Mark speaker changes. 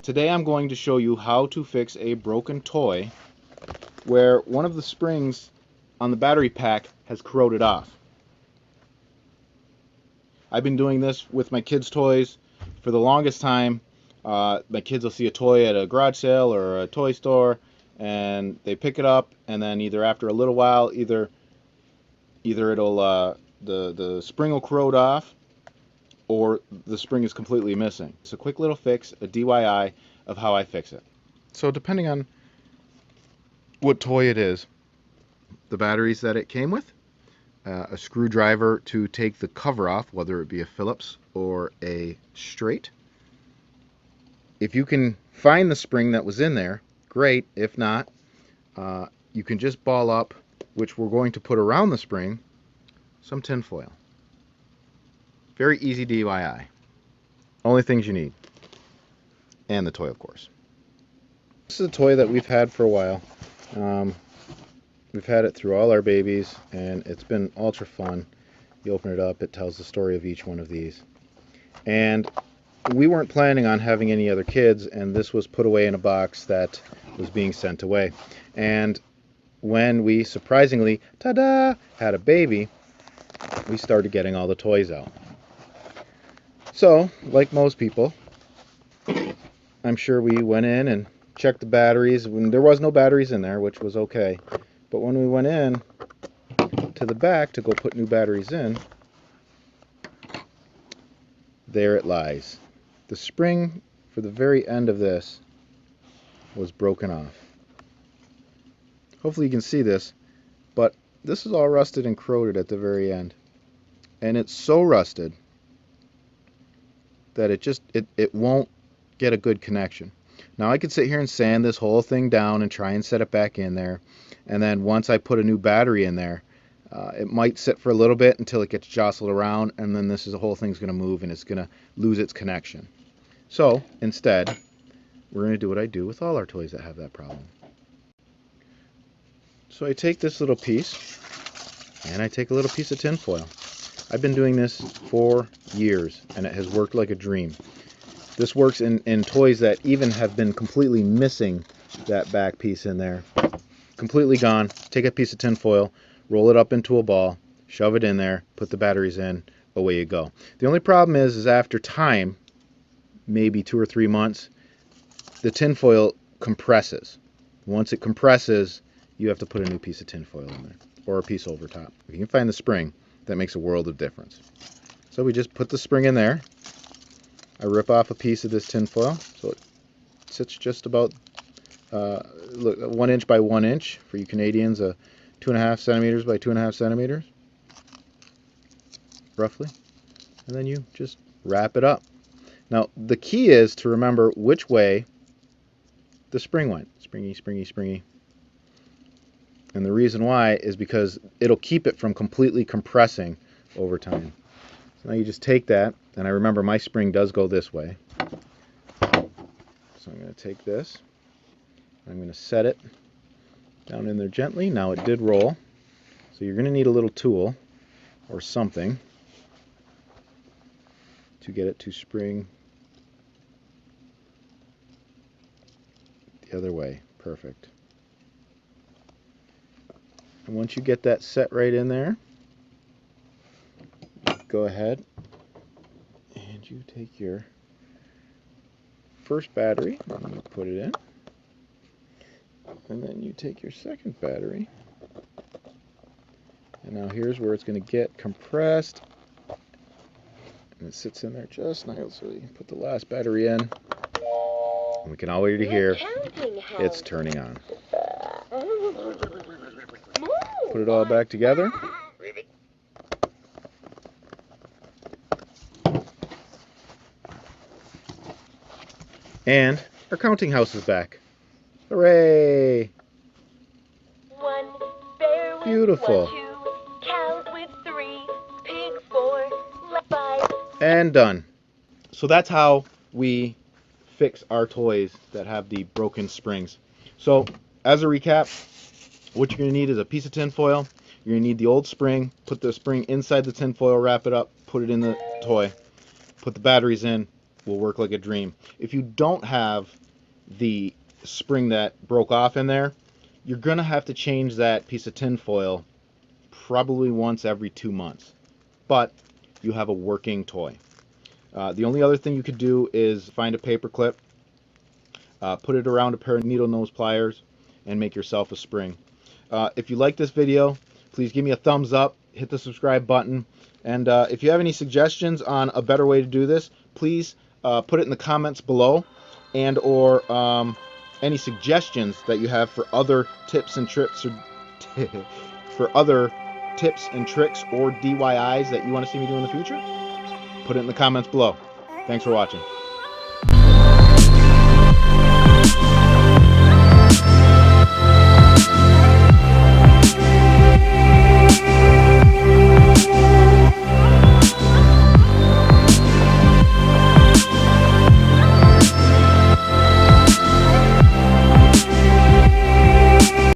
Speaker 1: Today I'm going to show you how to fix a broken toy where one of the springs on the battery pack has corroded off. I've been doing this with my kids' toys for the longest time. My kids will see a toy at a garage sale or a toy store and they pick it up, and then either after a little while either it'll the spring will corrode off or the spring is completely missing. It's a quick little fix, a DIY of how I fix it. So depending on what toy it is, the batteries that it came with, a screwdriver to take the cover off, whether it be a Phillips or a straight. If you can find the spring that was in there, great. If not, you can just ball up, which we're going to put around the spring, some tin foil. Very easy DIY. Only things you need. And the toy, of course. This is a toy that we've had for a while. We've had it through all our babies, and it's been ultra fun. You open it up, it tells the story of each one of these. And we weren't planning on having any other kids, and this was put away in a box that was being sent away. And when we surprisingly, ta-da, had a baby, we started getting all the toys out. So, like most people, I'm sure we went in and checked the batteries. When there was no batteries in there, which was okay. But when we went in to the back to go put new batteries in, there it lies. The spring for the very end of this was broken off. Hopefully you can see this, but this is all rusted and corroded at the very end. And it's so rusted that it won't get a good connection. Now I could sit here and sand this whole thing down and try and set it back in there, and then once I put a new battery in there, it might sit for a little bit until it gets jostled around, and then the whole thing's going to move and it's going to lose its connection. So instead, we're going to do what I do with all our toys that have that problem. So I take this little piece and I take a little piece of tin foil. I've been doing this for years and it has worked like a dream. This works in toys that even have been completely missing that back piece in there. Completely gone. Take a piece of tin foil, roll it up into a ball, shove it in there, put the batteries in, away you go. The only problem is after time, maybe 2 or 3 months, the tin foil compresses. Once it compresses, you have to put a new piece of tin foil in there, or a piece over top. If you can find the spring, that makes a world of difference. So we just put the spring in there. I rip off a piece of this tin foil, so it sits just about 1 inch by 1 inch. For you Canadians, 2.5 centimeters by 2.5 centimeters, roughly. And then you just wrap it up. Now, the key is to remember which way the spring went. Springy, springy, springy. And the reason why is because it'll keep it from completely compressing over time. So now you just take that, and I remember my spring does go this way. So I'm going to take this, I'm going to set it down in there gently. Now it did roll, so you're going to need a little tool or something to get it to spring the other way. Perfect. And once you get that set right in there, go ahead and you take your first battery and you put it in, and then you take your second battery, and now here's where it's going to get compressed, and it sits in there just nice. So you put the last battery in, and we can already hear it's turning on. Put it all back together. And our counting house is back. Hooray! Beautiful. 1, 2, count with 3, pig 4, 5. And done. So that's how we fix our toys that have the broken springs. So as a recap, what you're going to need is a piece of tin foil. You're going to need the old spring. Put the spring inside the tin foil, wrap it up, put it in the toy, put the batteries in, will work like a dream. If you don't have the spring that broke off in there, you're going to have to change that piece of tin foil probably once every 2 months. But you have a working toy. The only other thing you could do is find a paper clip, put it around a pair of needle nose pliers, and make yourself a spring. If you like this video, please give me a thumbs up, hit the subscribe button, and if you have any suggestions on a better way to do this, please put it in the comments below, and or any suggestions that you have for other tips and tricks or DIYs that you want to see me do in the future. Put it in the comments below. Thanks for watching.